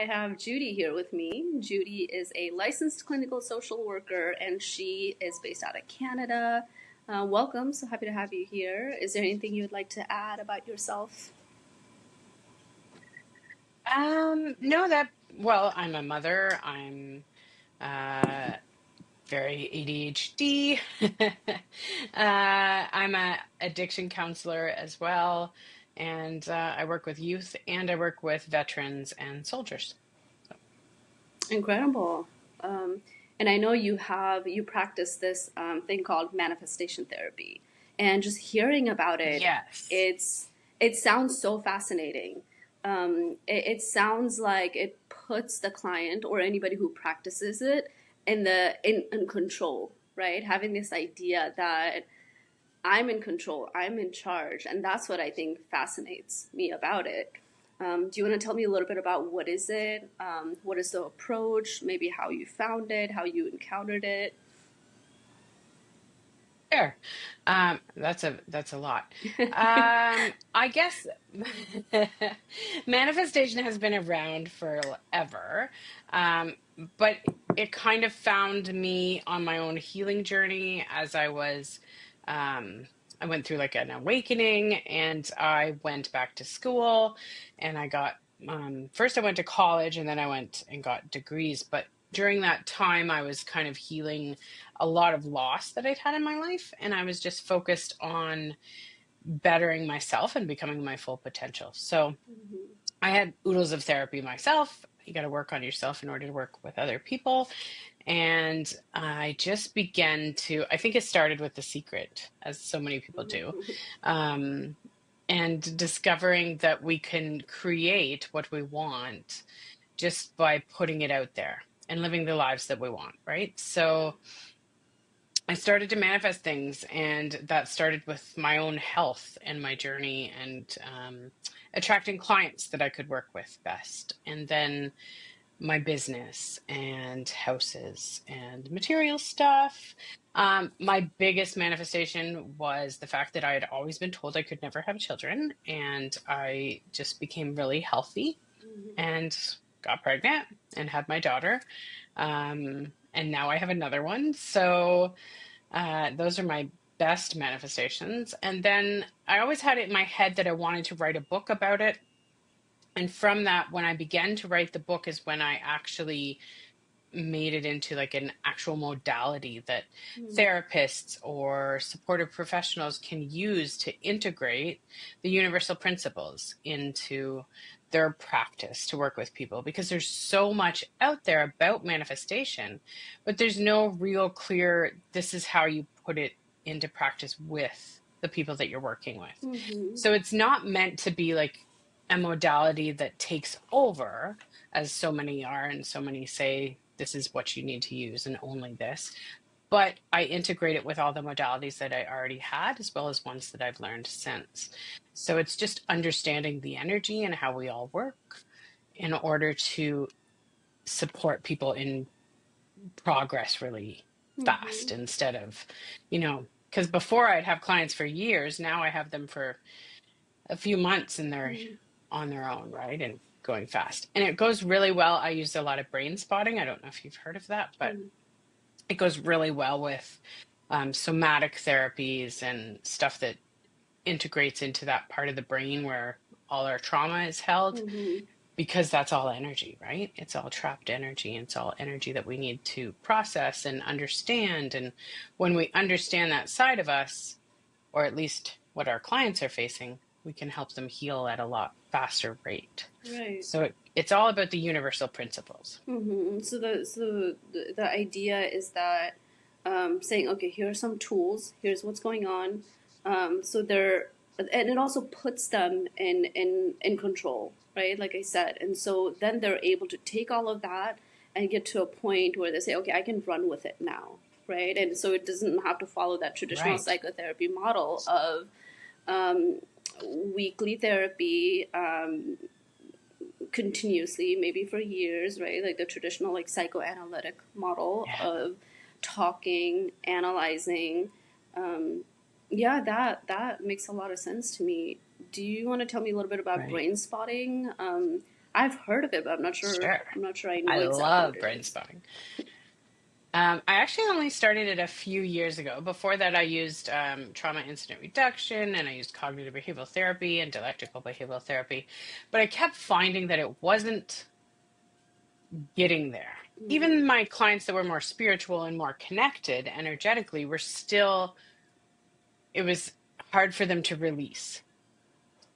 have Judy here with me. Judy is a licensed clinical social worker, and she is based out of Canada. Welcome. So happy to have you here. Is there anything you would like to add about yourself? Well, I'm a mother. I'm very ADHD. I'm a addiction counselor as well, and I work with youth and I work with veterans and soldiers. Incredible. And I know you practice this thing called manifestation therapy, and just hearing about it, Yes. it sounds so fascinating. It sounds like it puts the client or anybody who practices it in control, right? Having this idea that I'm in control, I'm in charge, and that's what I think fascinates me about it. Do you want to tell me a little bit about what is it? What is the approach? Maybe how you found it, how you encountered it? Sure. That's a lot. I guess manifestation has been around forever, um, but it kind of found me on my own healing journey as um, I went through like an awakening, and I went back to school, and first I went to college, and then I went and got degrees, but during that time I was kind of healing a lot of loss that I'd had in my life. And I was just focused on bettering myself and becoming my full potential. So Mhm. I had oodles of therapy myself. You got to work on yourself in order to work with other people. And I just began I think it started with The Secret, as so many people do. Um, and discovering that we can create what we want just by putting it out there and living the lives that we want, right? Yeah. So I started to manifest things, and that started with my own health and my journey, and attracting clients that I could work with best. And then my business and houses and material stuff. My biggest manifestation was the fact that I had always been told I could never have children, and I just became really healthy Mhm. and got pregnant and had my daughter. And now I have another one. So those are my best manifestations. And then I always had it in my head that I wanted to write a book about it. And from that, when I began to write the book, is when I actually made it into like an actual modality that Mhm. therapists or supportive professionals can use to integrate the universal principles into their practice to work with people, because there's so much out there about manifestation, but there's no real clear, this is how you put it into practice with the people that you're working with. Mhm. So it's not meant to be like a modality that takes over, as so many are, and so many say this is what you need to use and only this. But I integrate it with all the modalities that I already had, as well as ones that I've learned since. So it's just understanding the energy and how we all work in order to support people in progress really fast, Mhm. instead of, because before I'd have clients for years, now I have them for a few months and they're Mhm. on their own, right? And going fast. And it goes really well. I use a lot of brain spotting. I don't know if you've heard of that, but Mhm. it goes really well with somatic therapies and stuff that integrates into that part of the brain where all our trauma is held, Mhm. because that's all energy, right? It's all trapped energy. And it's all energy that we need to process and understand. And when we understand that side of us, or at least what our clients are facing, we can help them heal at a lot faster rate. Right. So it's all about the universal principles. So the idea is that saying, okay, here are some tools. Here's what's going on. And it also puts them in control, right? Like I said, and so then they're able to take all of that and get to a point where they say, okay, I can run with it now, right? And so it doesn't have to follow that traditional Right. psychotherapy model of um, weekly therapy. Continuously, maybe for years, right? Like the traditional like psychoanalytic model Yeah. of talking, analyzing. Um, yeah, that makes a lot of sense to me. Do you want to tell me a little bit about Right. brain spotting? I've heard of it, but I'm not sure. Sure. I'm not sure I I know exactly what love it is. brainspotting. I actually only started it a few years ago. Before that, I used trauma incident reduction, and I used cognitive behavioral therapy and dialectical behavioral therapy. But I kept finding that it wasn't getting there. Mm-hmm. Even my clients that were more spiritual and more connected energetically were still, it was hard for them to release.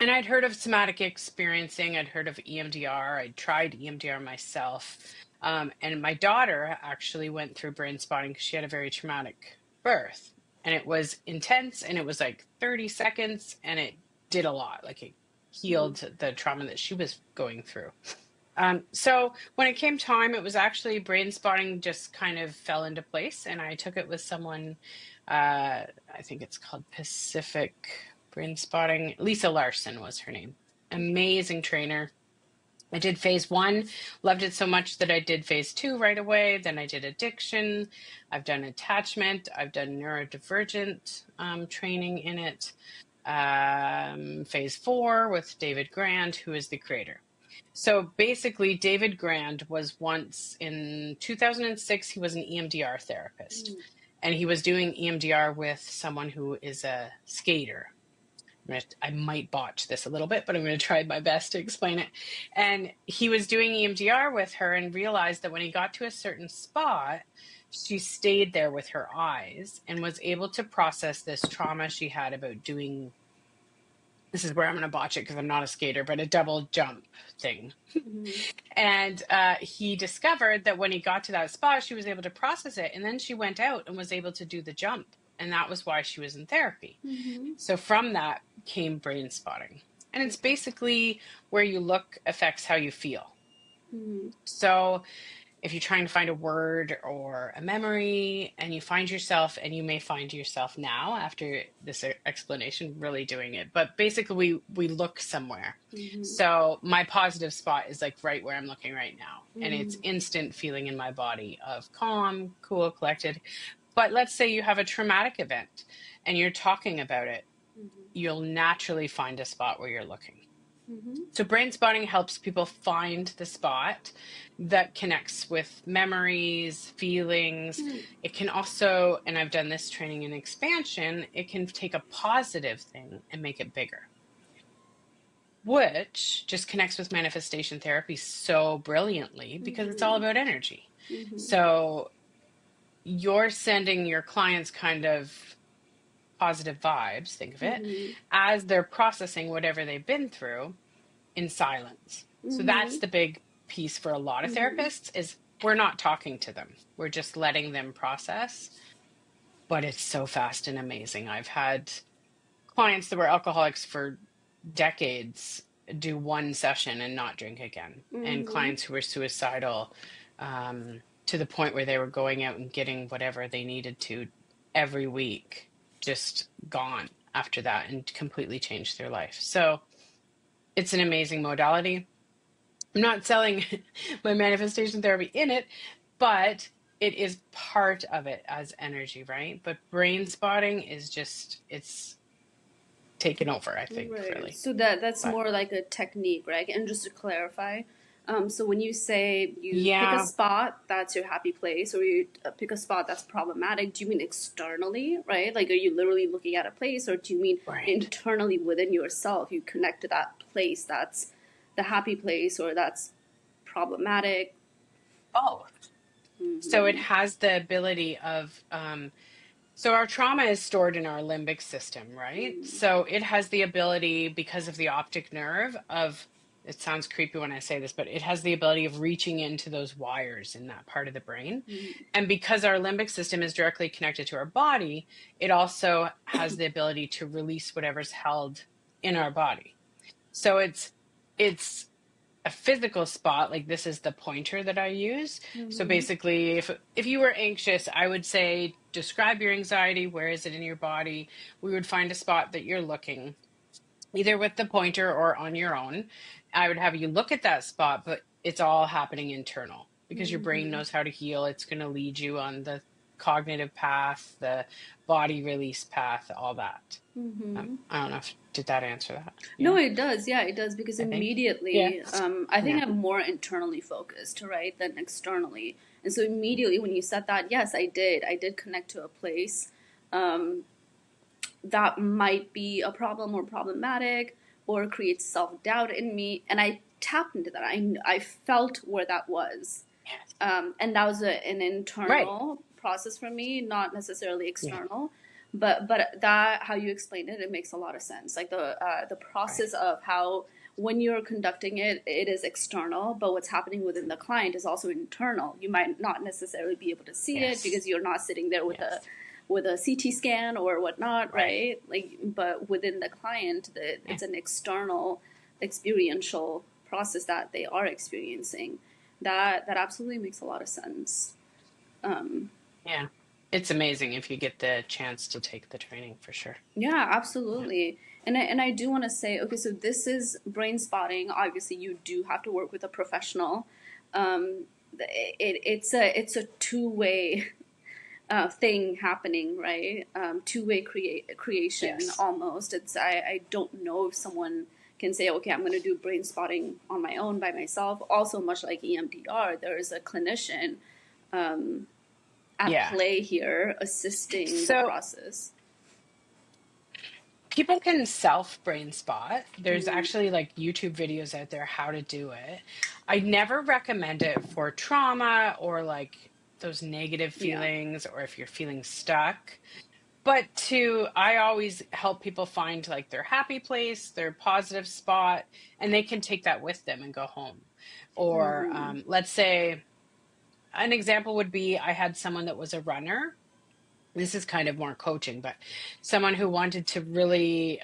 And I'd heard of somatic experiencing, I'd heard of EMDR, I'd tried EMDR myself. And my daughter actually went through brain spotting because she had a very traumatic birth. And it was intense, and it was like 30 seconds, and it did a lot. Like it healed the trauma that she was going through. So when it came time, it was actually brain spotting just kind of fell into place, and I took it with someone. I think it's called Pacific Brain Spotting. Lisa Larson was her name. Amazing trainer. I did phase 1, loved it so much that I did phase 2 right away. Then I did addiction. I've done attachment. I've done neurodivergent training in it. Phase 4 with David Grand, who is the creator. So basically, David Grand was once in 2006, he was an EMDR therapist, and he was doing EMDR with someone who is a skater. I might botch this a little bit, but I'm going to try my best to explain it. And he was doing EMDR with her and realized that when he got to a certain spot, she stayed there with her eyes and was able to process this trauma she had about doing, this is where I'm going to botch it because I'm not a skater, but a double jump thing. Mm-hmm. And he discovered that when he got to that spot, she was able to process it. And then she went out and was able to do the jump. And that was why she was in therapy. Mm-hmm. So from that came brain spotting. And it's basically where you look affects how you feel. Mm-hmm. So if you're trying to find a word or a memory and you find yourself, and you may find yourself now after this explanation really doing it, but basically we look somewhere. Mm-hmm. So my positive spot is like right where I'm looking right now. And it's Mm-hmm. instant feeling in my body of calm, cool, collected. But let's say you have a traumatic event and you're talking about it, you'll naturally find a spot where you're looking. Mm-hmm. So brain spotting helps people find the spot that connects with memories, feelings. Mm-hmm. It can also, and I've done this training in expansion, it can take a positive thing and make it bigger, which just connects with manifestation therapy so brilliantly because it's all about energy. Mm-hmm. So you're sending your clients kind of positive vibes, think of it, Mm-hmm. as they're processing whatever they've been through in silence. So that's the big piece for a lot of Mm-hmm. therapists is we're not talking to them. We're just letting them process. But it's so fast and amazing. I've had clients that were alcoholics for decades do one session and not drink again. And Mm-hmm. clients who were suicidal to the point where they were going out and getting whatever they needed to every week, just gone after that and completely changed their life. So it's an amazing modality. I'm not selling my manifestation therapy in it, but it is part of it as energy, right? But brain spotting is just, it's taken over, I think, Right. really. So that's But more like a technique, right? And just to clarify, so when you say you pick a yeah, spot that's your happy place, or you pick a spot that's problematic, do you mean externally, right? Like, are you literally looking at a place, or do you mean right. internally within yourself? You connect to that place that's the happy place, or that's problematic. Both. So it Mm-hmm. has the ability of, so our trauma is stored in our limbic system, right? So it has the ability, because of the optic nerve, of, it sounds creepy when I say this, but it has the ability of reaching into those wires in that part of the brain. Mm-hmm. And because our limbic system is directly connected to our body, it also has the ability to release whatever's held in our body. So it's a physical spot, like this is the pointer that I use. So Mm-hmm. basically, if you were anxious, I would say describe your anxiety. Where is it in your body? We would find a spot that you're looking, either with the pointer or on your own. I would have you look at that spot, but it's all happening internal because your brain Mm-hmm. knows how to heal. It's going to lead you on the cognitive path, the body release path, all that. Mm-hmm. I don't know if did that answer that? No, Yeah, it does. Yeah, it does because I think. Yeah. immediately, I think Yeah. I'm more internally focused, right, than externally. And so immediately when you said that, yes, I did. I did connect to a place um, that might be a problem or problematic or create self doubt in me, and I tapped into that. I felt where that was, Yes. and that was an Right. internal process for me, not necessarily Yeah. external. But that how you explained it, it makes a lot of sense. Like the Right. process of how when you're conducting it, it is external, but what's happening within the client is also internal. You might not necessarily be able to see it Yes. because you're not sitting there Yes. with a CT scan or whatnot, Right. right? Like, but within the client, Yeah. it's an external, experiential process that they are experiencing. That absolutely makes a lot of sense. Um, Yeah. It's amazing if you get the chance to take the training for sure. yeah, Yeah. absolutely. And I do want to say, okay, so this is brain spotting. Obviously, you do have to work with a professional. It's a two-way thing happening, right? Two-way creation Yes. almost. I don't know if someone can say, okay, I'm going to do brain spotting on my own by myself. Also, much like EMDR, there is a clinician um, at Yeah. play here assisting the So process. people can self brain spot. There's Mm-hmm. actually like YouTube videos out there how to do it. I never recommend it for trauma or like those negative Yeah. feelings or if you're feeling stuck. But I always help people find like their happy place, their positive spot, and they can take that with them and go home. Or Mm-hmm. let's say an example would be I had someone that was a runner. This is kind of more coaching, but someone who wanted to really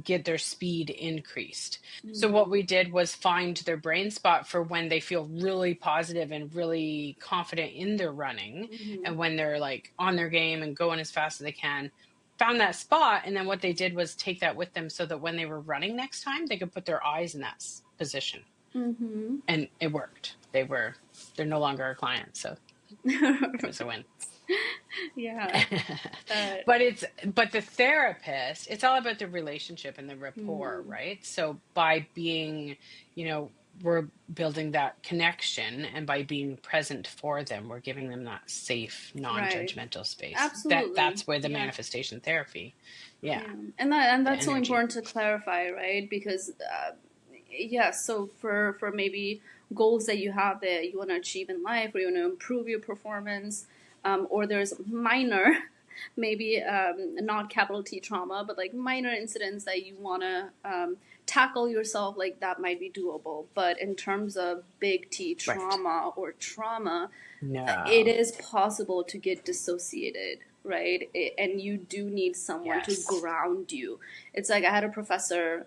get their speed increased. So what Mm-hmm. we did was find their brain spot for when they feel really positive and really confident in their running, Mm-hmm. and when they're like on their game and going as fast as they can. Found that spot, and then what they did was take that with them so that when they were running next time, they could put their eyes in that position, Mm-hmm. and it worked. They're no longer a client, so it was a win. Yeah. That. But the therapist, it's all about the relationship and the rapport, Mm-hmm. right? So by being, we're building that connection, and by being present for them, we're giving them that safe, Right. non-judgmental space. Absolutely. That's where the Yeah. manifestation therapy, yeah, Yeah. And the that's so energy. important to clarify, right? Because yeah, so for maybe goals that you have that you want to achieve in life or you want to improve your performance, or there's minor maybe not capital T trauma, but like minor incidents that you want to tackle yourself, like that might be doable. But in terms of big T Right. trauma, it No. is possible to get dissociated, right? And you do need someone to Yes. ground you. It's like I had a professor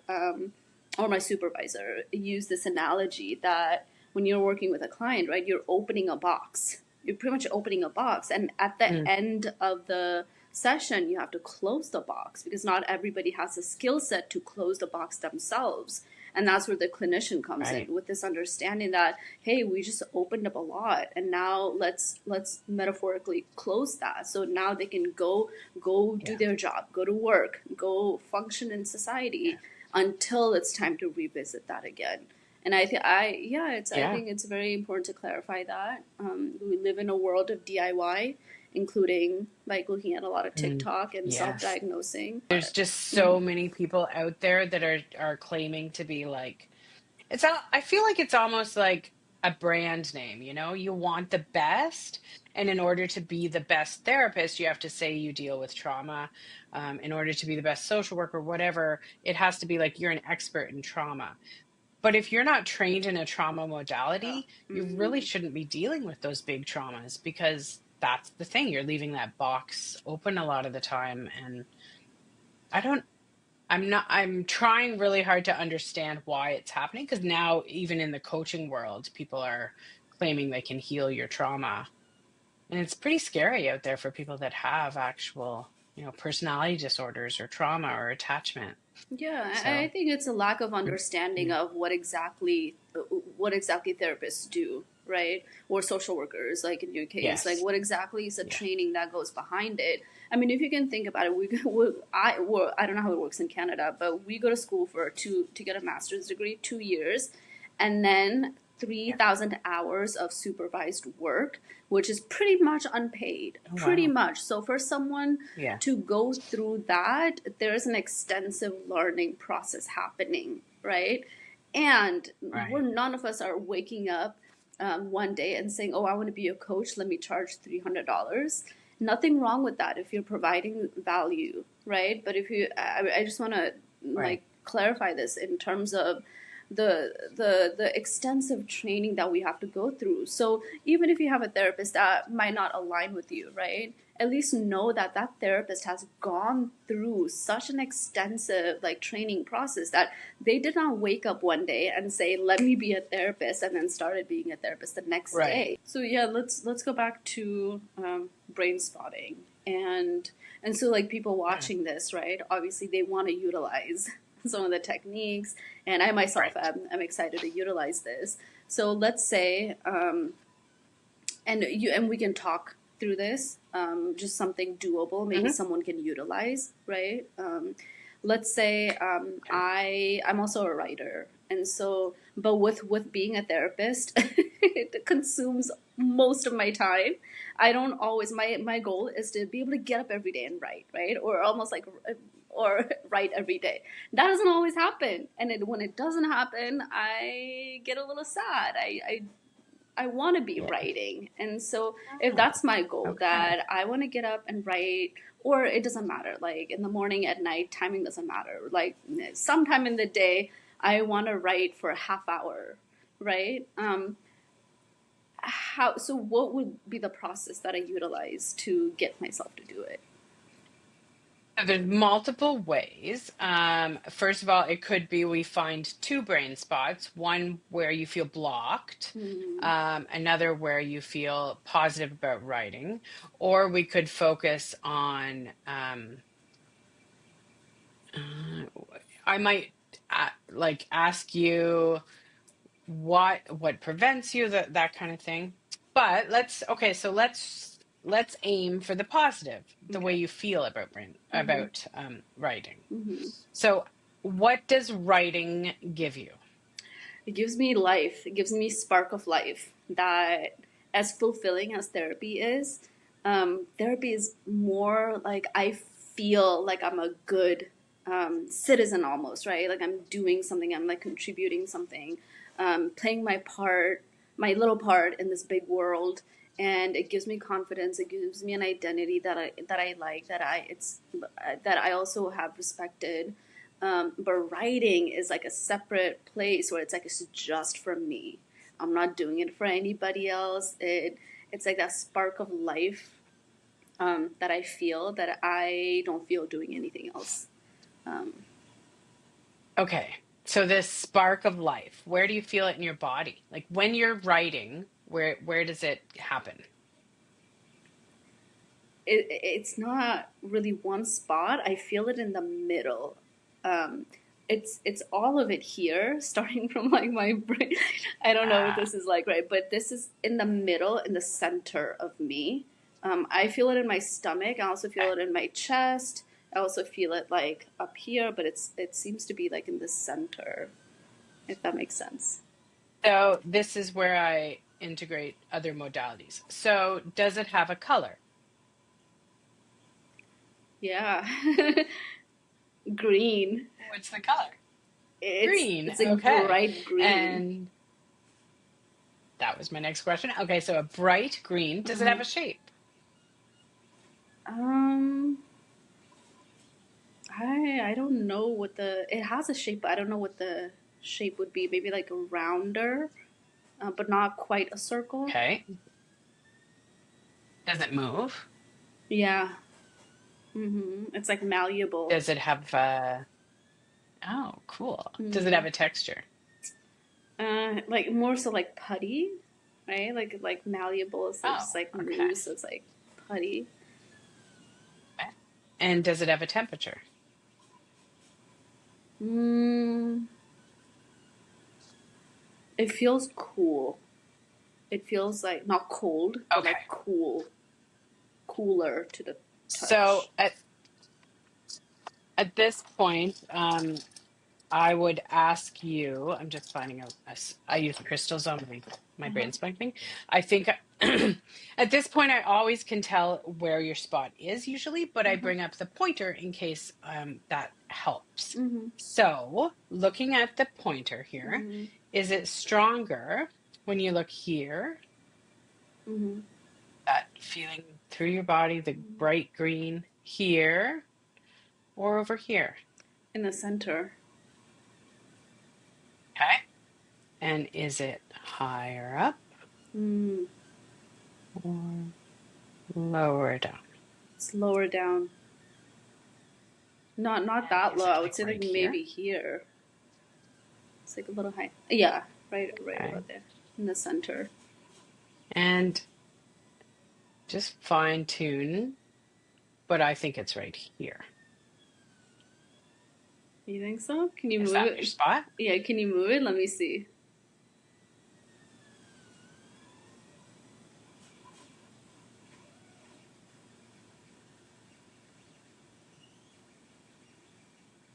or my supervisor use this analogy that when you're working with a client, right, you're opening a box. You're pretty much opening a box. And at the Mm, end of the session, you have to close the box because not everybody has a skill set to close the box themselves. And that's where the clinician comes right. in with this understanding that, hey, we just opened up a lot and now let's metaphorically close that. So now they can go do Yeah. their job, go to work, go function in Yeah. society until it's time to revisit that again. And I think I Yeah. think it's very important to clarify that we live in a world of DIY, including like looking at a lot of Mm, TikTok and yes. self-diagnosing. There's But just so many people out there that are claiming to be like I feel like it's almost like a brand name, you want the best, and in order to be the best therapist you have to say you deal with trauma. In order to be the best social worker, whatever, it has to be like you're an expert in trauma. But if you're not trained in a trauma yeah. modality, you really Mm-hmm. shouldn't be dealing with those big traumas, because that's the thing, you're leaving that box open a lot of the time. And I don't I'm trying really hard to understand why it's happening, because now even in the coaching world, people are claiming they can heal your trauma. And it's pretty scary out there for people that have actual, personality disorders or trauma or attachment. Yeah, I So, think it's a lack of mm, understanding yeah. of what exactly therapists do. right? Or social workers, like in your case, like Yes. what exactly is the Yeah. training that goes behind it? I mean, if you can think about it, I don't know how it works in Canada, but we go to school to get a master's degree, 2 years, and then Yeah. 3,000 hours of supervised work, which is pretty much unpaid, Oh, pretty wow. much. So for someone Yeah. to go through that, there's an extensive learning process happening, right? And we're Right. none of us are waking up one day and saying, "Oh, I want to be a coach. Let me charge $300." Nothing wrong with that if you're providing value, right? But if you, I just want to Right. like clarify this in terms of the extensive training that we have to go through. So even if you have a therapist that might not align with you, right? At least know that that therapist has gone through such an extensive like training process that they did not wake up one day and say, "Let me be a therapist," and then started being a therapist the next Right. day. So yeah, let's go back to brain spotting and so like people Yeah. watching this, right? Obviously they want to utilize some of the techniques, and I myself Right. am excited to utilize this. So let's say, and we can talk through this, just something doable, maybe Hmm. someone can utilize, right? Let's say Okay. I'm also a writer, and so but with being a therapist, it consumes most of my time. I don't always my goal is to be able to get up every day and write, right? Or almost like or write every day. That doesn't always happen, and when it doesn't happen, I get a little sad. I want to be Yeah. writing. And so if Ah, that's my goal, okay. that I want to get up and write, or it doesn't matter, like in the morning, at night, timing doesn't matter. Like sometime in the day, I want to write for a half hour, right? So what would be the process that I utilize to get myself to do it? So there's multiple ways. First of all, it could be we find two brain spots, one where you feel blocked, Hmm. another where you feel positive about writing, or we could focus on, uh, I might like ask you what prevents you, that kind of thing. But okay, so let's aim for the positive, the way Okay. you feel about Hmm. writing. Hmm. So what does writing give you? It gives me life. It gives me spark of life that, as fulfilling as therapy is more like I feel like I'm a good citizen almost, right? Like I'm doing something, I'm like contributing something, playing my part, my little part in this big world. And it gives me confidence. It gives me an identity that I like, that I also have respected. But writing is like a separate place where it's like it's just for me. I'm not doing it for anybody else. It's like that spark of life that I feel that I don't feel doing anything else. Um, Okay. So this spark of life, where do you feel it in your body? Like when you're writing, where does it happen? it's not really one spot. I feel it in the middle. Um, it's all of it here, starting from like my brain. I don't know what Ah, this is like, right? But this is in the middle, in the center of me. I feel it in my stomach. I also feel okay. it in my chest. I also feel it like up here, but it seems to be like in the center, if that makes sense. So this is where I integrate other modalities. So does it have a color? Yeah. Green. What's the color? It's Green. it's a Okay. bright green. And that was my next question. Okay, so a bright green. Does it have Uh-huh. a shape? Um, I don't know what the it has a shape, but I don't know what the shape would be. Maybe like a rounder, but not quite a circle. Okay. Does it move? Yeah. It's like malleable. Does it have oh, cool. Does it Mm. have a texture? Like more so like putty, right? Like malleable, so it Oh, just like okay. moves, so it's like putty. Okay. And does it have a temperature? Mm, it feels cool. It feels like not cold, but Okay. like cooler to the So touch. at this point, I would ask you, I'm just finding out, I use crystals on my Uh-huh. brain thing. I think at this point, I always can tell where your spot is usually, but I Uh-huh. bring up the pointer in case that helps. Mm-hmm. So looking at the pointer here, Mm-hmm. is it stronger when you look here, Mm-hmm. that feeling through your body, the bright green here, or over here? In the center. Okay. And is it higher up Mm. or lower down? It's lower down. Not And that is low. it I would like say like right here? maybe here. It's like a little high. Yeah, right Okay. about there in the center. And just fine tune, but I think it's right here. You think so? Can you Is move that your it? spot? Yeah, can you move it? Let me see.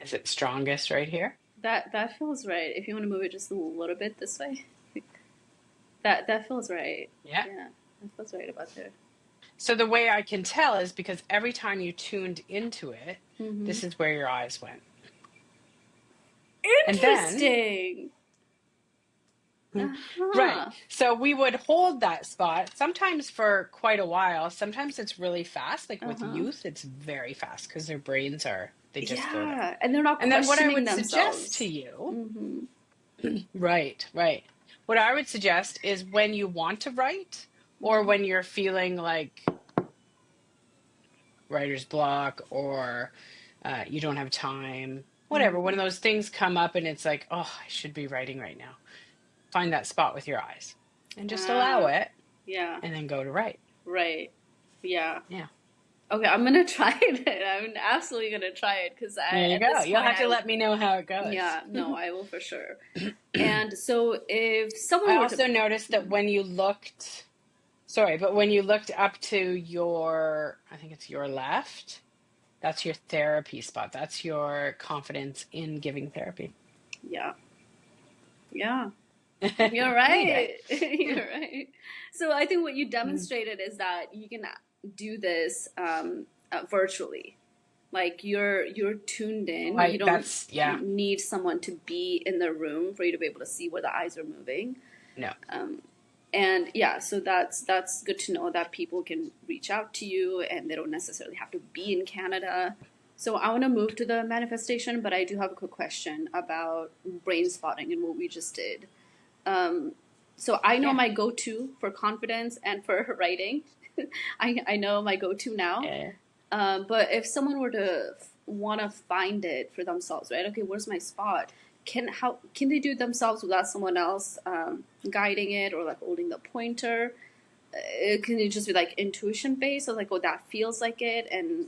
Is it strongest right here? That feels right. If you want to move it just a little bit this way, that feels right. Yeah. Yeah, that feels right about there. So the way I can tell is because every time you tuned into it, Mm-hmm. this is where your eyes went. And then, Interesting. right. Uh-huh. So we would hold that spot sometimes for quite a while. Sometimes it's really fast. Like with Uh-huh. youth, it's very fast because their brains they just go there. Yeah, and they're not And then what I questioning would suggest to themselves. you, Mm-hmm. right, right. What I would suggest is when you want to write or Mm-hmm. when you're feeling like writer's block or you don't have time, whatever, Mm-hmm. one of those things come up and it's like, oh, I should be writing right now. Find that spot with your eyes and just allow Ah, it yeah, and then go to write. right. Yeah. Yeah. Okay, I'm gonna try it. I'm absolutely gonna try it because There you at go. this You'll point have to let me know how it goes. yeah, no, I will for sure. And so if someone I were to, also noticed that when you looked, sorry, but when you looked up to I think it's your left, that's your therapy spot. That's your confidence in giving therapy. yeah, yeah, you're Neat, eh? right. You're right. So I think what you Mm. demonstrated is that you can do this virtually. Like you're tuned in. You don't Yeah, need someone to be in the room for you to be able to see where the eyes are moving. no. And yeah, so that's good to know that people can reach out to you and they don't necessarily have to be in Canada. So I want to move to the manifestation, but I do have a quick question about brain spotting and what we just did. So I know Yeah. my go-to for confidence and for writing. I know my go-to now. Yeah. But if someone were to want to find it for themselves, right? Okay, where's my spot? Can they do it themselves without someone else guiding it or like holding the pointer? Can it just be like intuition based or like oh that feels like it? And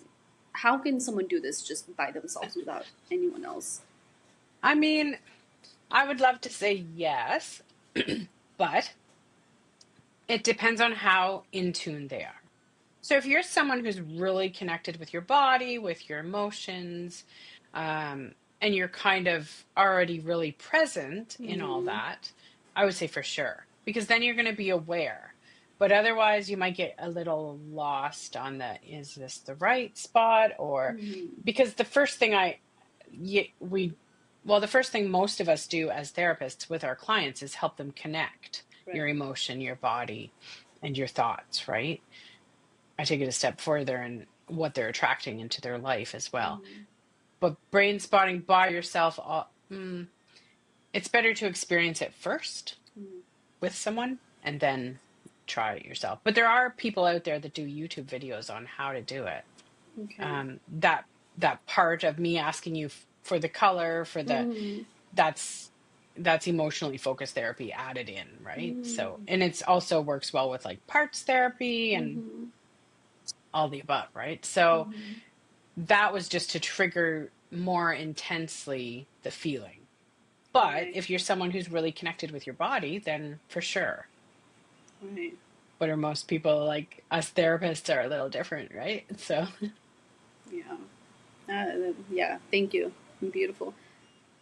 how can someone do this just by themselves without anyone else? I mean, I would love to say yes, but it depends on how in tune they are. So if you're someone who's really connected with your body, with your emotions, and you're kind of already really present in all Mm-hmm. that, I would say for sure, because then you're going to be aware. But otherwise, you might get a little lost on is this the right spot? Or Mm-hmm. because the first thing the first thing most of us do as therapists with our clients is help them connect your Right. emotion, your body, and your thoughts, right? I take it a step further in what they're attracting into their life as well. Mm-hmm. But brain spotting by yourself, it's better to experience it first with someone and then try it yourself. But there are people out there that do YouTube videos on how to do it. Okay. That part of me asking you for the color, Mm-hmm. that's emotionally focused therapy added in, right? So, Mm-hmm. and it's also works well with like parts therapy and Mm-hmm. all the above, right? So Mm-hmm. that was just to trigger more intensely the feeling. But Right. if you're someone who's really connected with your body, then for sure. Right. What are most people like us therapists are a little different, right? So Yeah. Yeah. Thank you. Beautiful.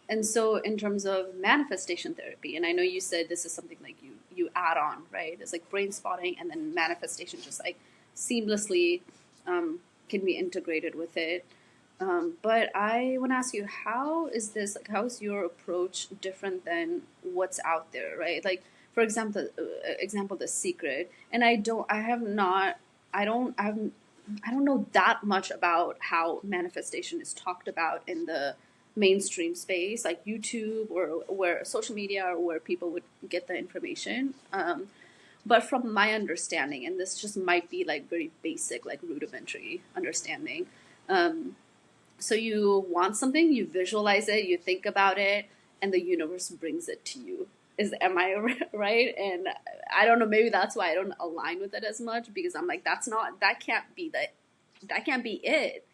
And so, in terms of manifestation therapy, and I know you said this is something like you add on, right? It's like brain spotting, and then manifestation just like seamlessly um, can be integrated with it. But I want to ask you, how is this? Like, how is your approach different than what's out there, right? Like, for example, The Secret, and I have not, I don't know that much about how manifestation is talked about in the mainstream space, like YouTube or where social media or where people would get the information. But from my understanding, and this just might be like very basic, like rudimentary understanding. Um, so you want something, you visualize it, you think about it, and the universe brings it to you. Am I right? And I don't know. Maybe that's why I don't align with it as much because I'm like, that can't be it.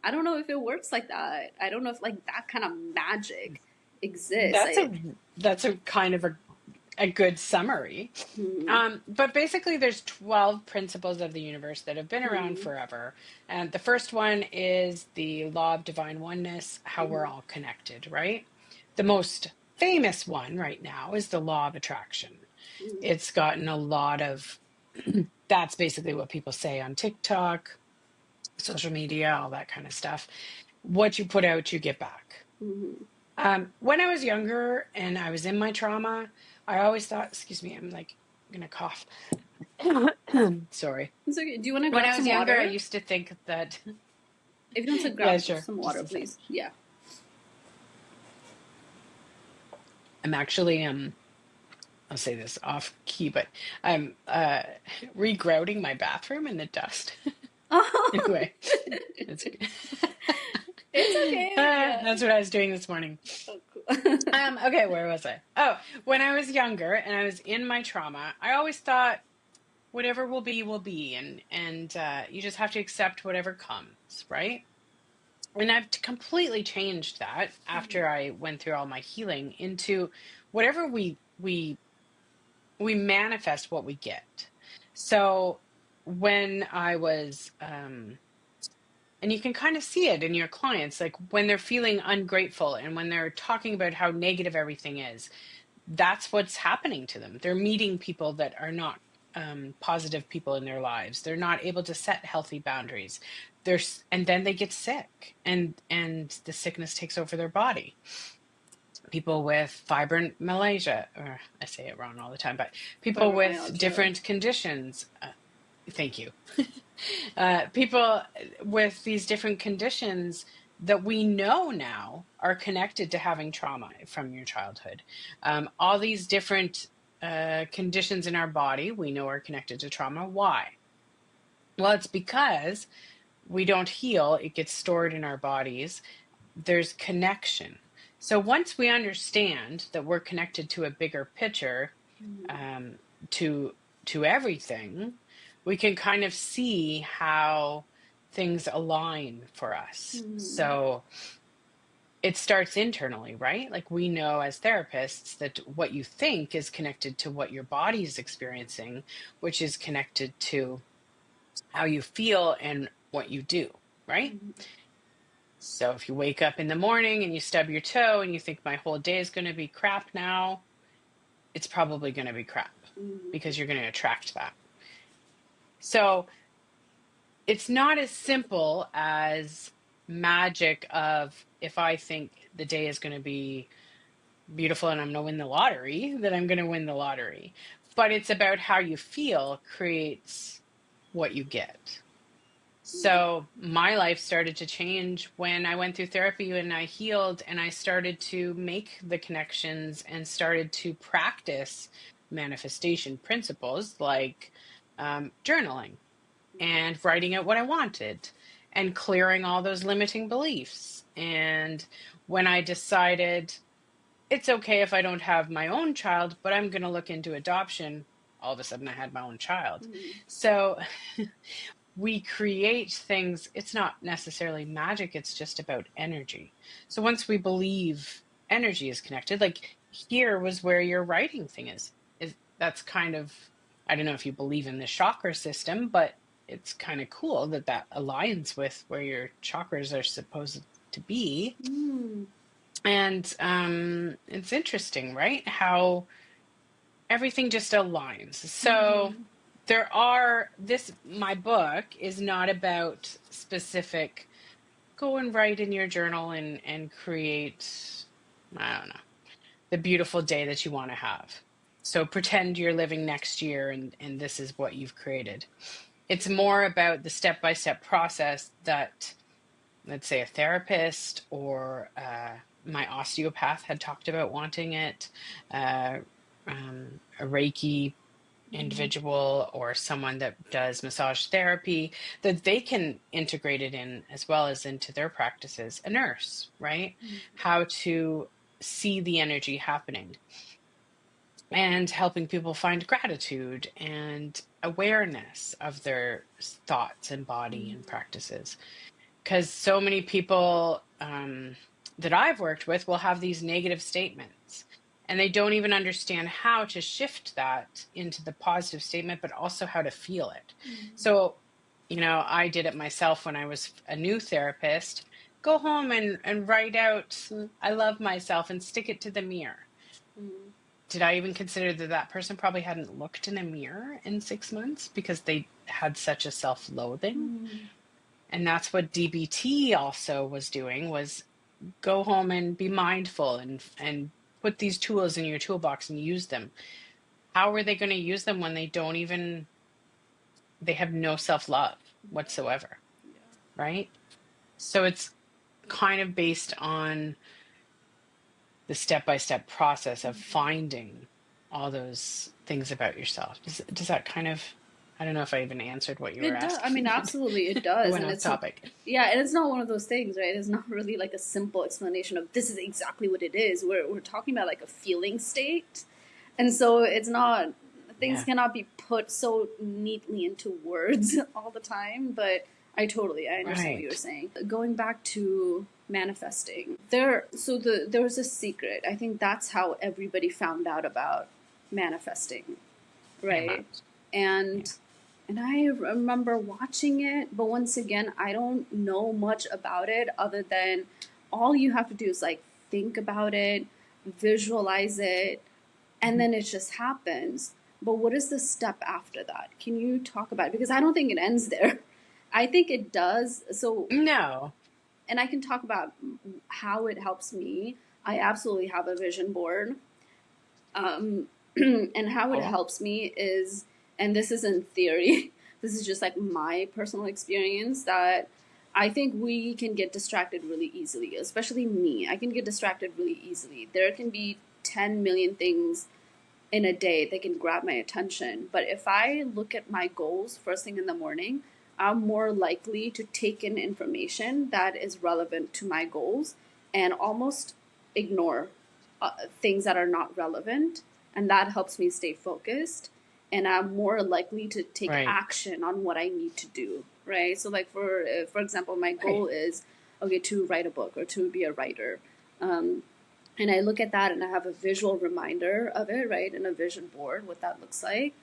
I don't know if it works like that. I don't know if like that kind of magic exists. that's a kind of a good summary. Hmm, But basically, there's 12 principles of the universe that have been around hmm, forever. And the first one is the law of divine oneness, how we're hmm, all connected, right? The most famous one right now is the law of attraction. It's gotten a lot of, that's basically what people say on TikTok, social media, all that kind of stuff. What you put out, you get back. hmm. When I was younger and I was in my trauma, I always thought, excuse me, I'm like gonna cough. Sorry. It's okay. Do you want to When grab I was some younger, I water? used to think that, If you want to yeah, grab sure, some just water, a sec. please. Yeah. I'm actually, I'll say this off key, but I'm regrouting my bathroom in the dust. Oh, Anyway, it's okay. it's okay. Yeah. That's what I was doing this morning. Oh, cool. Okay, where was I? Oh, when I was younger and I was in my trauma, I always thought whatever will be, and you just have to accept whatever comes, right? And I've completely changed that after I went through all my healing into whatever we manifest what we get. So when I was and you can kind of see it in your clients, like when they're feeling ungrateful and when they're talking about how negative everything is, that's what's happening to them. They're meeting people that are not positive people in their lives. They're not able to set healthy boundaries. And then they get sick, and the sickness takes over their body. People with fibromyalgia, or I say it wrong all the time, but people with Fibromyalgia. different conditions. Thank you. People with these different conditions that we know now are connected to having trauma from your childhood. All these different conditions in our body we know are connected to trauma. Why? Well, it's because we don't heal, it gets stored in our bodies. There's connection. So once we understand that we're connected to a bigger picture, um, to everything, we can kind of see how things align for us. Hmm. So it starts internally, right? Like we know as therapists that what you think is connected to what your body is experiencing, which is connected to how you feel and what you do, right? So if you wake up in the morning and you stub your toe and you think my whole day is going to be crap now, it's probably going to be crap because you're going to attract that. So it's not as simple as magic of if I think the day is going to be beautiful and I'm going to win the lottery, then I'm going to win the lottery. But it's about how you feel creates what you get. So my life started to change when I went through therapy and I healed and I started to make the connections and started to practice manifestation principles like journaling and writing out what I wanted and clearing all those limiting beliefs. And when I decided it's okay if I don't have my own child, but I'm going to look into adoption, all of a sudden I had my own child. So we create things, it's not necessarily magic, it's just about energy. So once we believe energy is connected, like here was where your writing thing is that's kind of I don't know if you believe in the chakra system, but it's kind of cool that that aligns with where your chakras are supposed to be. Mm. And it's interesting, right? How everything just aligns. So Mm-hmm. there are this my book is not about specific go and write in your journal and create, I don't know, the beautiful day that you want to have. So pretend you're living next year and this is what you've created. It's more about the step-by-step process that, let's say, a therapist or my osteopath had talked about wanting it, uh, a Reiki Mm-hmm. individual or someone that does massage therapy, that they can integrate it in as well as into their practices. A nurse, right? How to see the energy happening and helping people find gratitude and awareness of their thoughts and body and Mm-hmm. practices. Because so many people that I've worked with will have these negative statements and they don't even understand how to shift that into the positive statement, but also how to feel it. So, I did it myself when I was a new therapist. Go home and write out, I love myself, and stick it to the mirror. Mm-hmm. Did I even consider that that person probably hadn't looked in a mirror in 6 months because they had such a self-loathing? Mm-hmm. And that's what DBT also was doing, was go home and be mindful and put these tools in your toolbox and use them. How are they going to use them when they have no self-love whatsoever, right? So it's kind of based on the step-by-step process of finding all those things about yourself. Does that kind of, I don't know if I even answered what you were It does. I mean, asking, but absolutely, it I does, went and off it's topic. yeah, and it's not one of those things, right? It's not really like a simple explanation of this is exactly what it is. We're talking about like a feeling state, and so it's not things Yeah. cannot be put so neatly into words all the time. But I understand what you were Right. saying. Going back to manifesting, there was a secret. I think that's how everybody found out about manifesting, Emma. right? Yeah. And I remember watching it, but once again, I don't know much about it other than all you have to do is like think about it, visualize it, and then it just happens. But what is the step after that? Can you talk about it? Because I don't think it ends there. I think it does. So, No. and I can talk about how it helps me. I absolutely have a vision board. Um, and how it Oh, helps me is, and this isn't theory, this is just like my personal experience, that I think we can get distracted really easily, especially me. I can get distracted really easily. There can be 10 million things in a day that can grab my attention. But if I look at my goals first thing in the morning, I'm more likely to take in information that is relevant to my goals and almost ignore things that are not relevant. And that helps me stay focused. And I'm more likely to take right. action on what I need to do. Right. So, like for example, my Right. goal is okay to write a book or to be a writer. Um, and I look at that and I have a visual reminder of it, right, in a vision board, what that looks like.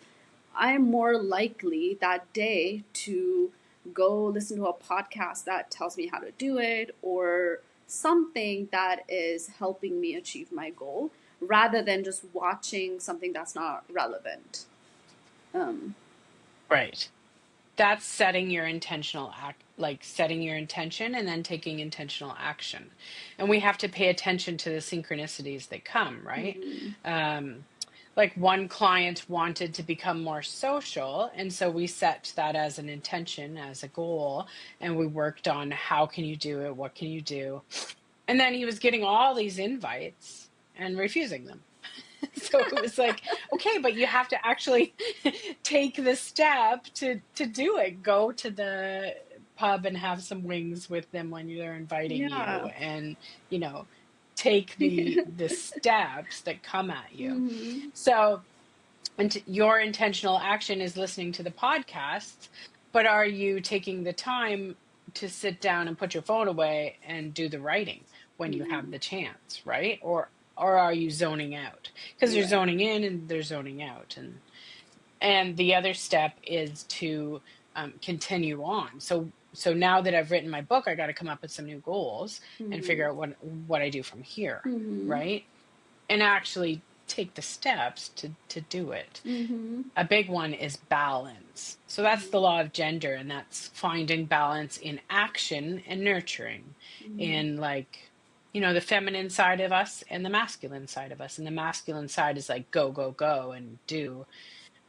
I am more likely that day to go listen to a podcast that tells me how to do it or something that is helping me achieve my goal rather than just watching something that's not relevant. Um, Right. That's setting your intentional act, like setting your intention and then taking intentional action. And we have to pay attention to the synchronicities that come, right? mm, Um, like one client wanted to become more social, and so we set that as an intention, as a goal, and we worked on how can you do it, what can you do? And then he was getting all these invites and refusing them. So it was like, okay, but you have to actually take the step to do it. Go to the pub and have some wings with them when they're inviting you, yeah. and you know, take the steps that come at you. Mm-hmm. So, and your intentional action is listening to the podcasts, but are you taking the time to sit down and put your phone away and do the writing when you have Mm-hmm. the chance, right? Or are you zoning out? Because you're Right. zoning in and they're zoning out, and And the other step is to continue on. So now that I've written my book, I got to come up with some new goals and Mm-hmm. figure out what I do from here, Mm-hmm. right? And actually take the steps to do it. Mm-hmm. A big one is balance. So that's the law of gender, and that's finding balance in action and nurturing, Mm-hmm. in like, the feminine side of us and the masculine side of us. And the masculine side is like go, go, go and do,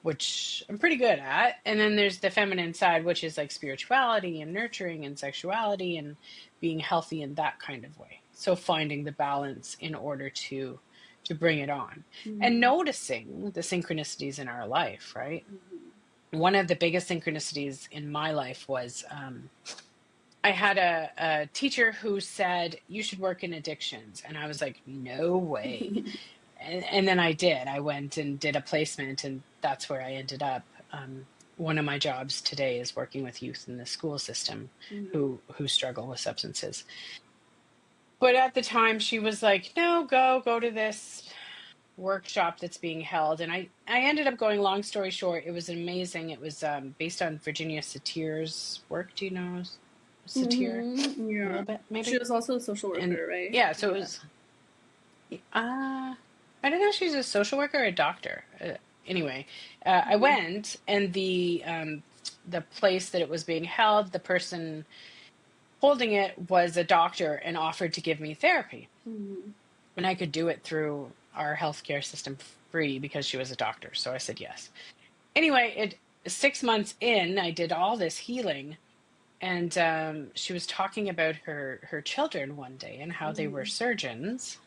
which I'm pretty good at. And then there's the feminine side, which is like spirituality and nurturing and sexuality and being healthy in that kind of way. So finding the balance in order to bring it on and Mm-hmm. noticing the synchronicities in our life, right? One of the biggest synchronicities in my life was I had a teacher who said, you should work in addictions. And I was like, no way. And then I did. I went and did a placement, and that's where I ended up. One of my jobs today is working with youth in the school system Mm-hmm. who struggle with substances. But at the time, she was like, "No, go to this workshop that's being held." And I ended up going. Long story short, it was amazing. It was based on Virginia Satir's work. Do you know Satir? Mm-hmm. A Yeah. little bit, She maybe. was also a social And worker, right? yeah, so it Yeah. was. I don't know if she's a social worker or a doctor. Anyway, I Mm-hmm. went, and the place that it was being held, the person holding it was a doctor and offered to give me therapy, Mm-hmm. and I could do it through our healthcare system free because she was a doctor. So I said yes. Anyway, 6 months in, I did all this healing, and she was talking about her children one day and how they were Mm-hmm. surgeons,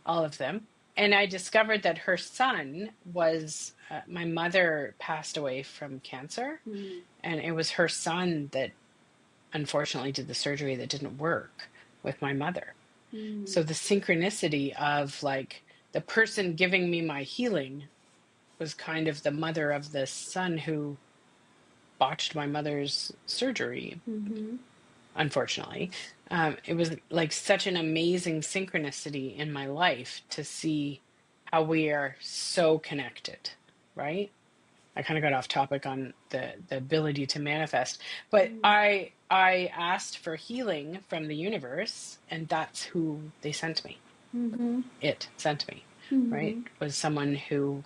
all of them. And I discovered that her son was, my mother passed away from cancer, Mm-hmm. and it was her son that unfortunately did the surgery that didn't work with my mother. Mm-hmm. So the synchronicity of like the person giving me my healing was kind of the mother of the son who botched my mother's surgery, Mm-hmm. unfortunately. It was like such an amazing synchronicity in my life to see how we are so connected, right? I kind of got off topic on the ability to manifest, but I asked for healing from the universe, and that's who they sent me. Mm-hmm. It sent me, right? Mm-hmm. Was someone who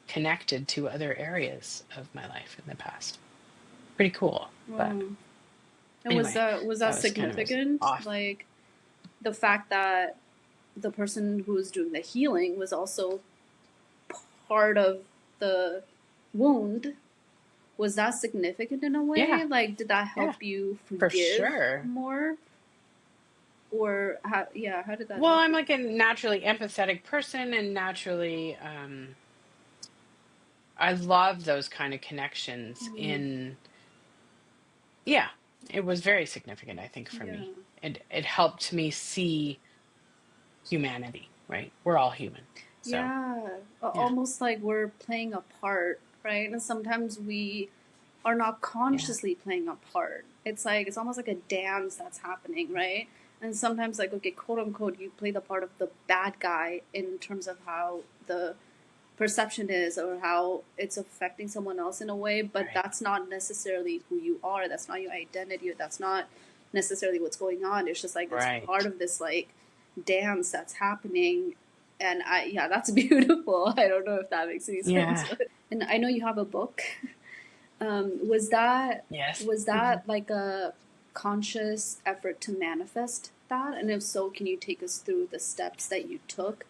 connected to other areas of my life in the past. Pretty cool. But Wow. And was anyway, that that was kind of significant? off. Like the fact that the person who was doing the healing was also part of the wound, was that significant in a way? Yeah, Like, did that yeah, help you for forgive sure. more? Or how, yeah, how did that Well, help I'm you? like a naturally empathetic person, and naturally, I love those kind of connections. Mm, Yeah, it was very significant, I think, for yeah. me. It helped me see humanity, right? We're all human. So, Yeah. yeah, Almost like we're playing a part, right? And sometimes we are not yeah, consciously playing a part. It's like, it's almost like a dance that's happening, right? And sometimes, like, okay, quote unquote, you play the part of the bad guy in terms of how the perception is or how it's affecting someone else in a way, but right, that's not necessarily who you are. That's not your identity. That's not necessarily what's going on. It's just like it's part right. of this like dance that's happening. And yeah, that's beautiful. I don't know if that makes any sense. Yeah, And I know you have a book. Was that yes. was that like a conscious effort to manifest that? And if so, can you take us through the steps that you took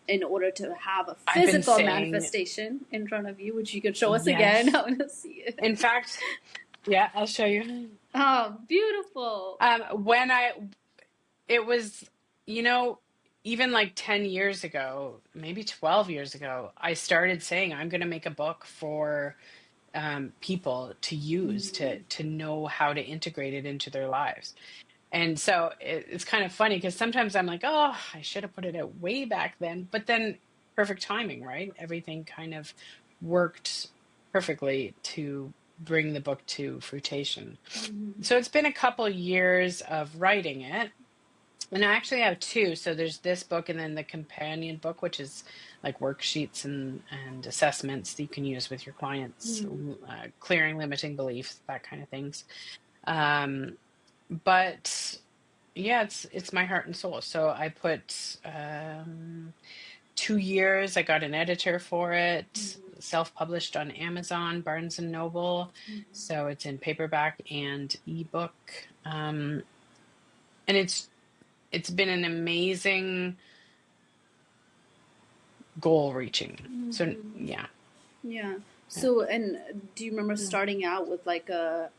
in order to have a I've been physical saying manifestation in front of you, which you could show us again? I yes. want to see it. In fact, yeah, I'll show you. Oh, beautiful. When it was, you know, even like 10 years ago, maybe 12 years ago, I started saying I'm going to make a book for people to use Mm-hmm. to know how to integrate it into their lives. And so it's kind of funny because sometimes I'm like, oh, I should have put it out way back then. But then perfect timing, right? Everything kind of worked perfectly to bring the book to fruition. Mm-hmm. So it's been a couple years of writing it. And I actually have two. So there's this book and then the companion book, which is like worksheets and assessments that you can use with your clients, clearing limiting beliefs, that kind of things. Um, but yeah, it's my heart and soul. So I put 2 years. I got an editor for it, self-published on Amazon, Barnes and Noble. So it's in paperback and ebook. And it's been an amazing goal reaching. So yeah. Yeah. Yeah. So, and do you remember starting out with like a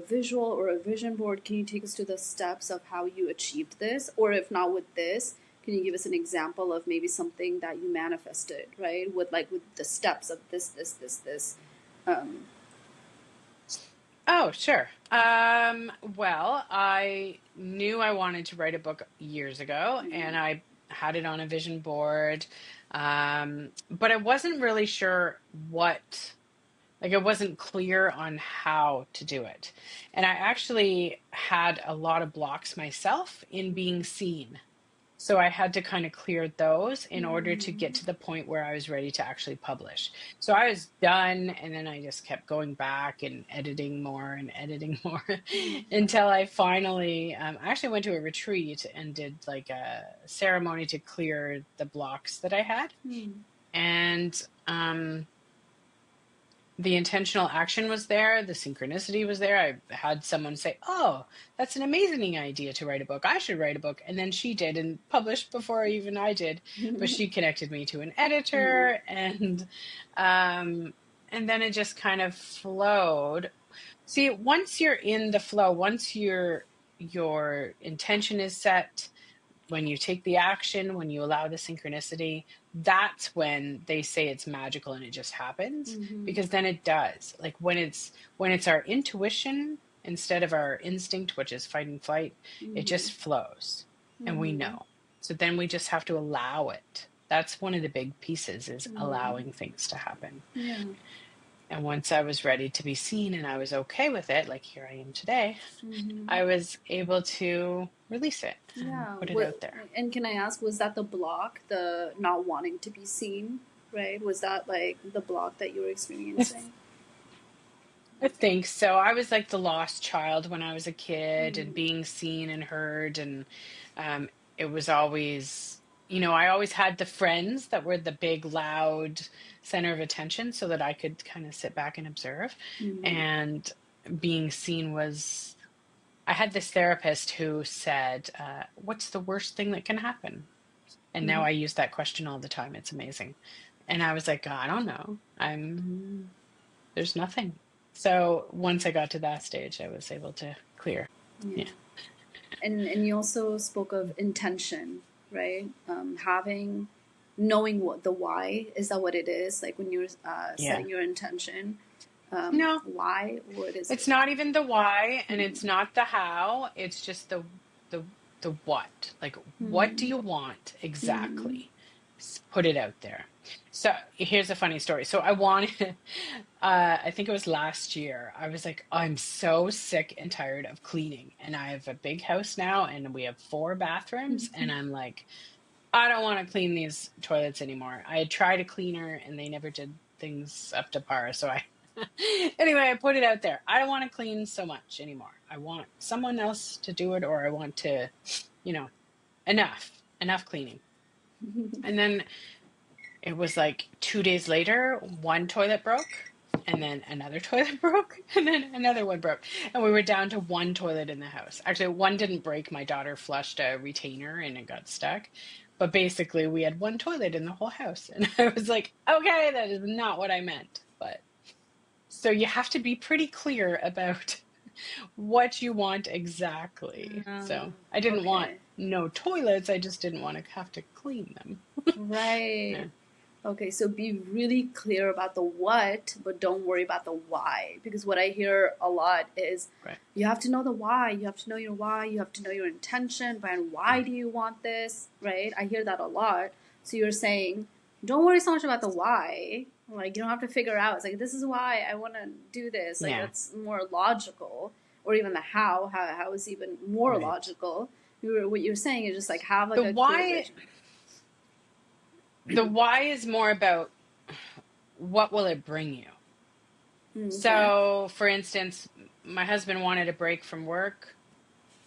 visual or a vision board? Can you take us to the steps of how you achieved this, or if not with this, can you give us an example of maybe something that you manifested, right? With the steps of this. Um, Oh, sure. Well, I knew I wanted to write a book years ago, and I had it on a vision board. But I wasn't really sure like, I wasn't clear on how to do it. And I actually had a lot of blocks myself in being seen. So I had to kind of clear those in order to get to the point where I was ready to actually publish. So I was done, and then I just kept going back and editing more until I finally, I actually went to a retreat and did like a ceremony to clear the blocks that I had. And the intentional action was there, the synchronicity was there. I had someone say, "Oh, that's an amazing idea to write a book. I should write a book." And then she did and published before even I did. But she connected me to an editor, and then it just kind of flowed. See, once you're in the flow, once your intention is set, when you take the action, when you allow the synchronicity, that's when they say it's magical and it just happens, because then it does. Like when it's our intuition instead of our instinct, which is fight and flight, it just flows and we know. So then we just have to allow it. That's one of the big pieces, is allowing things to happen. yeah. And once I was ready to be seen and I was okay with it, like here I am today, I was able to release it and Yeah. put it out there. And can I ask, was that the block, the not wanting to be seen, right? Was that like the block that you were experiencing? I think so. I was like the lost child when I was a kid, and being seen and heard. And um, it was always, I always had the friends that were the big, loud center of attention so that I could kind of sit back and observe. And being seen was, I had this therapist who said, "What's the worst thing that can happen?" And now I use that question all the time. It's amazing. And I was like, I don't know. There's nothing. So once I got to that stage, I was able to clear. Yeah. Yeah. And you also spoke of intention, right? Knowing what the why, is that what it is? Like when you're Yeah. setting your intention, No, why? What is it's it? not even the why and it's not the how. It's just the the what. Like, what do you want exactly? Put it out there. So here's a funny story. So I wanted, I think it was last year. I was like, I'm so sick and tired of cleaning, and I have a big house now, and we have 4 bathrooms, and I'm like, I don't want to clean these toilets anymore. I had tried a cleaner, and they never did things up to par. So I, anyway, I put it out there. I don't want to clean so much anymore. I want someone else to do it, or I want to, you know, enough cleaning. And then it was like 2 days later, one toilet broke, and then another toilet broke, and then another one broke. And we were down to one toilet in the house. Actually, one didn't break. My daughter flushed a retainer and it got stuck. But basically, we had one toilet in the whole house. And I was like, okay, that is not what I meant. But so you have to be pretty clear about what you want exactly. So I didn't want Okay. no toilets. I just didn't want to have to clean them. Right. Yeah, Okay, so be really clear about the what, but don't worry about the why. Because what I hear a lot is right. you have to know the why, you have to know your why, you have to know your intention, and why do you want this, right? I hear that a lot. So you're saying, don't worry so much about the why. Like, you don't have to figure out, it's like, this is why I want to do this. Like, Yeah, that's more logical. Or even the how is even more right. logical. what you're saying is just like have like The a clear why, vision. the why is more about what will it bring you. Okay. So, for instance, my husband wanted a break from work.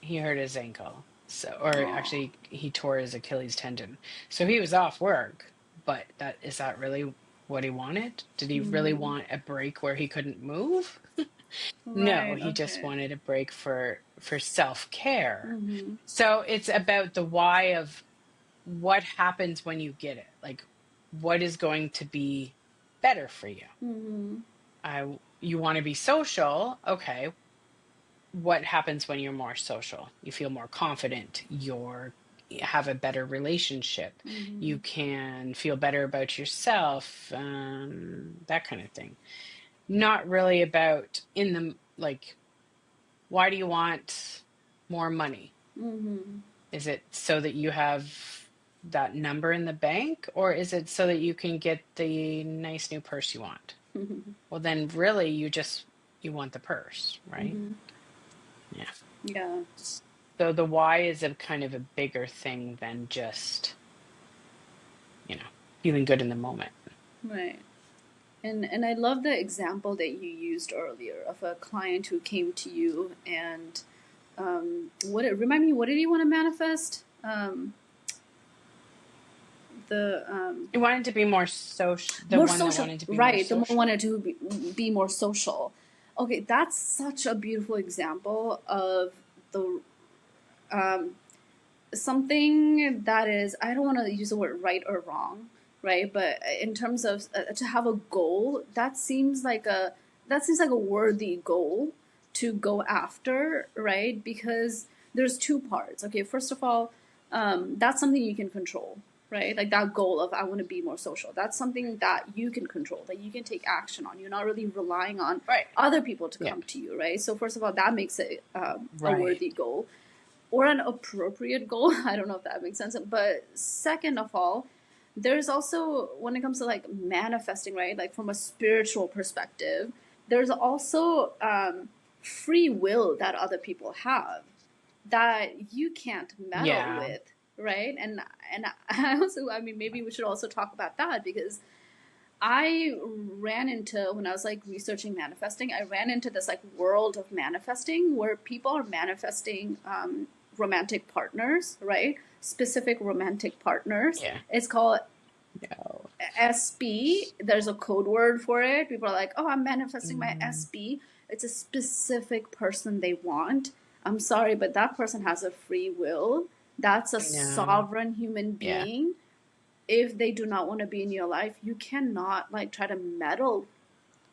He hurt his ankle. So, or Oh. actually, he tore his Achilles tendon. So he was off work. But that is that really what he wanted? Did he really Mm-hmm. want a break where he couldn't move? No, Right. he just Okay. wanted a break for self-care. Mm-hmm. So it's about the why of what happens when you get it. Like what is going to be better for you? Mm-hmm. You want to be social, okay, what happens when you're more social? You feel more confident, you have a better relationship, Mm-hmm. you can feel better about yourself, that kind of thing. Not really about in the like, why do you want more money? Mm-hmm. Is it so that you have that number in the bank, or is it so that you can get the nice new purse you want? Mm-hmm. Well, then really you want the purse, right? Mm-hmm. Yeah. Yeah. So the why is a kind of a bigger thing than just, you know, feeling good in the moment. Right. And I love the example that you used earlier of a client who came to you and what it remind me, what did he want to manifest? The You wanted to be more social, the More one that social, wanted to be more right? The one social. wanted to be more social. Okay, that's such a beautiful example of the something that is, I don't want to use the word right or wrong, right? But in terms of to have a goal, that seems like a worthy goal to go after, right? Because there's two parts. Okay, first of all, that's something you can control, right? Like that goal of I want to be more social. That's something that you can control, that you can take action on. You're not really relying on Right. other people to Yeah. come to you, right? So first of all, that makes it a Right. worthy goal or an appropriate goal. I don't know if that makes sense. But second of all, there's also, when it comes to like manifesting, right? Like from a spiritual perspective, there's also free will that other people have that you can't meddle Yeah. with, right? And I also, I mean, maybe we should also talk about that because I ran into, when I was like researching manifesting, I ran into this like world of manifesting where people are manifesting romantic partners, right? Specific romantic partners. Yeah. It's called No. SB. There's a code word for it. People are like, oh, I'm manifesting my Mm, SB. It's a specific person they want. I'm sorry, but that person has a free will. That's a no. sovereign human Yeah. being. If they do not want to be in your life, you cannot like try to meddle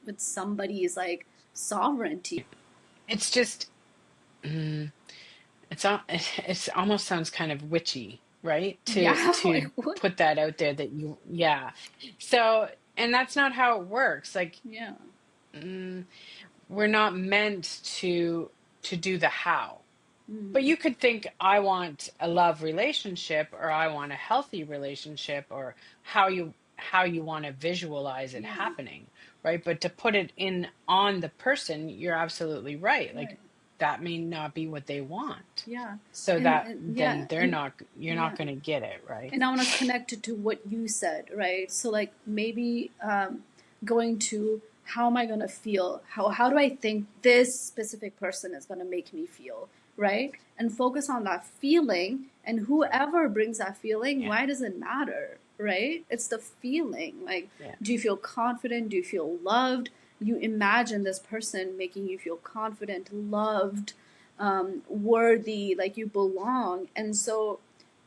with somebody's like sovereignty. It's just, mm, it's almost sounds kind of witchy, right? Yeah, like To what? put that out there that yeah. So, and that's not how it works. Like, Yeah. mm, we're not meant to do the how. But Mm-hmm. you could think, I want a love relationship, or I want a healthy relationship, or how you want to visualize it Yeah. happening, right? But to put it in on the person, you're absolutely right. Like Right. that may not be what they want. Yeah. So that And then yeah. And you're not yeah. going to get it, right? And I want to connect it to what you said, right? So like maybe going to how am I going to feel? How do I think this specific person is going to make me feel, right? And focus on that feeling, and whoever brings that feeling, Yeah. why does it matter, right? It's the feeling. Like, Yeah. do you feel confident? Do you feel loved? You imagine this person making you feel confident, loved, worthy, like you belong. And so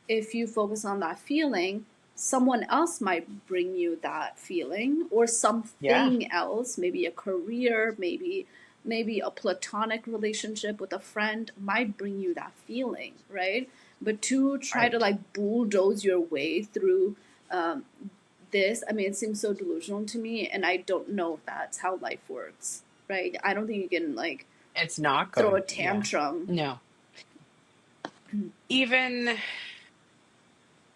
if you focus on that feeling, someone else might bring you that feeling or Yeah. something else, maybe a career, maybe a platonic relationship with a friend might bring you that feeling, right? But to try to Right. like bulldoze your way through um, this, I mean, it seems so delusional to me, and I don't know if that's how life works, right? I don't think you can like It's not throw a going. Yeah. tantrum. No. Even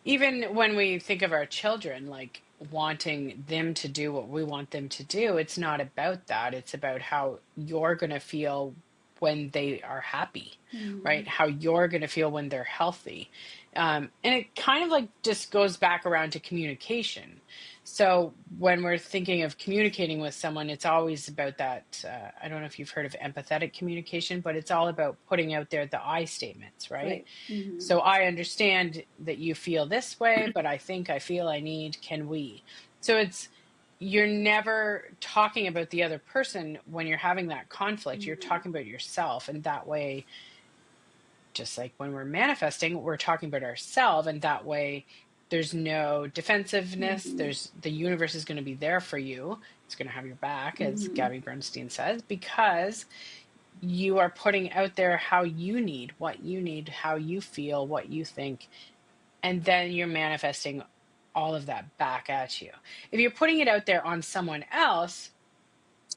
even when we think of our children, like wanting them to do what we want them to do, it's not about that. It's about how you're going to feel when they are happy, Mm-hmm. right? How you're going to feel when they're healthy. And it kind of like just goes back around to communication. So when we're thinking of communicating with someone, it's always about that. I don't know if you've heard of empathetic communication, but it's all about putting out there the I statements, right? Right. Mm-hmm. So I understand that you feel this way, but I think, I feel, I need, can we? So you're never talking about the other person when you're having that conflict. You're Mm-hmm. talking about yourself. And that way, just like when we're manifesting, we're talking about ourselves. And that way, there's no defensiveness. Mm-hmm. There's the universe is going to be there for you. It's going to have your back, as Mm-hmm. Gabby Bernstein says, because you are putting out there how you need, how you feel, what you think, and then you're manifesting all of that back at you. If you're putting it out there on someone else,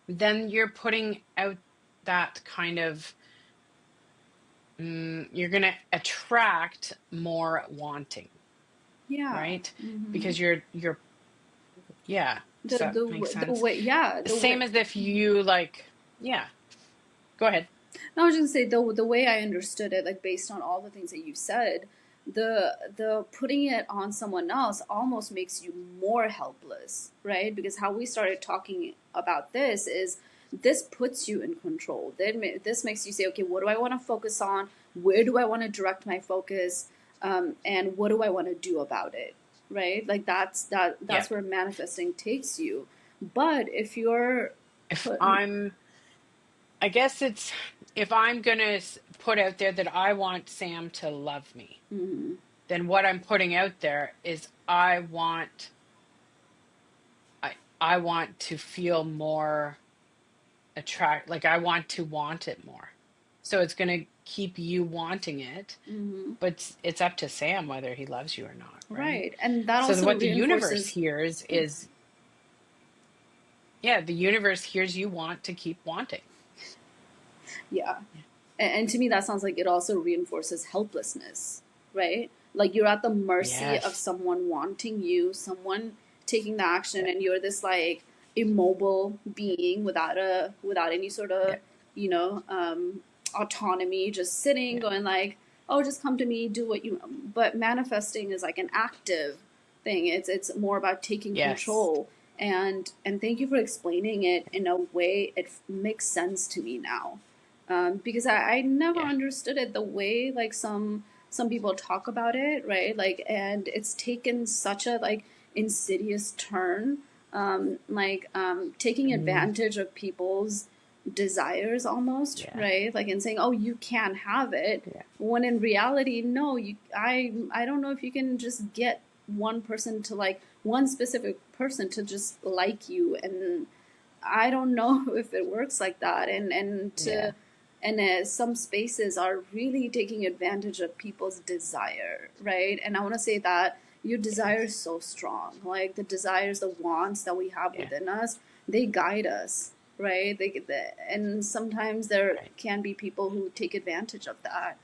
then you're putting out that kind of, you're going to attract more wanting, Yeah. right? Mm-hmm. Because yeah, does that make The sense? way, yeah, The the way. same as if you like, yeah, go ahead. No, I was just gonna say the way I understood it, like based on all the things that you said, the putting it on someone else almost makes you more helpless, right? Because how we started talking about this is this puts you in control. This makes you say, okay, what do I want to focus on? Where do I want to direct my focus? And what do I want to do about it? Right? Like Yeah. that's where manifesting takes you. But if you're If put, I guess it's, if I'm going to put out there that I want Sam to love me, mhm, then what I'm putting out there is I want to feel more like I want to want it more. So it's going to keep you wanting it, mhm. but it's up to Sam whether he loves you or not, right? Right. And that So also what the universe reinforces, hears is, yeah, the universe hears you want to keep wanting. yeah. And to me, that sounds like it also reinforces helplessness, right? Like you're at the mercy of Yes. someone wanting you, someone taking the action, Yeah. and you're this like immobile being without any sort of, Yeah. you know, autonomy, just sitting, Yeah. going like, oh, just come to me, do what you. But manifesting is like an active thing. It's more about taking Yes. control. And thank you for explaining it in a way it makes sense to me now, because I never Yeah. understood it the way like some people talk about it, right? Like, and it's taken such a like insidious turn, taking Mm, advantage of people's desires almost, yeah. right? Like, and saying, oh, you can have it, Yeah. when in reality, no, I don't know if you can just get one person to like one specific person to just like you, and I don't know if it works like that. Yeah. And some spaces are really taking advantage of people's desire, right? And I want to say that your desire Yes. is so strong. Like the desires, the wants that we have Yeah. within us, they guide us, right? And sometimes there Right. can be people who take advantage of that.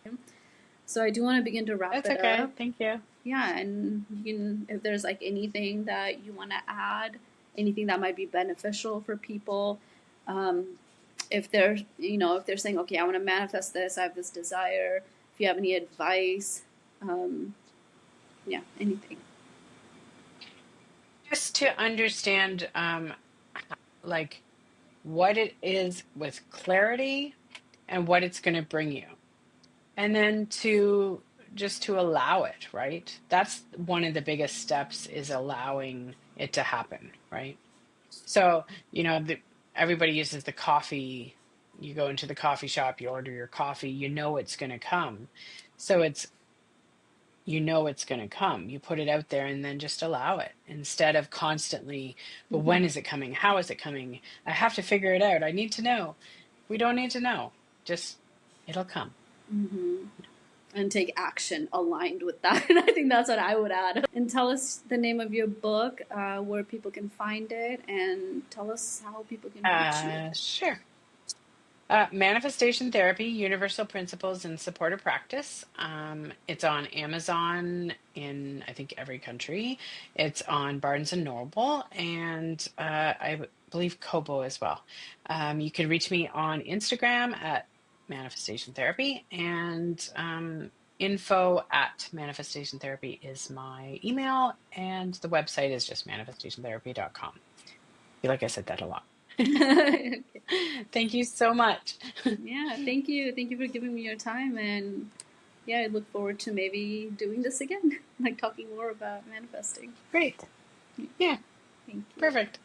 So I do want to begin to wrap That's it okay. up. Thank you. Yeah, and you can, if there's like anything that you want to add, anything that might be beneficial for people, um, if they're, if they're saying, okay, I want to manifest this, I have this desire. If you have any advice, um, yeah, anything. Just to understand, like what it is with clarity and what it's going to bring you. And then to allow it, right? That's one of the biggest steps, is allowing it to happen, right? So, everybody uses the coffee. You go into the coffee shop, you order your coffee, it's going to come. So it's going to come. You put it out there and then just allow it, instead of constantly, but Mm-hmm. when is it coming? How is it coming? I have to figure it out. I need to know. We don't need to know. Just, it'll come. Mm-hmm. And take action aligned with that. And I think that's what I would add. And tell us the name of your book, where people can find it, and tell us how people can reach you. Sure. Manifestation Therapy, Universal Principles in Supportive Practice. It's on Amazon in, I think, every country. It's on Barnes and Noble, and I believe Kobo as well. You can reach me on Instagram at manifestation therapy, and info@manifestation therapy is my email, and the website is just manifestationtherapy.com. I feel like I said that a lot. Okay. Thank you so much. Yeah, thank you. Thank you for giving me your time. And yeah, I look forward to maybe doing this again, like talking more about manifesting. Great. Yeah, Thank you. perfect.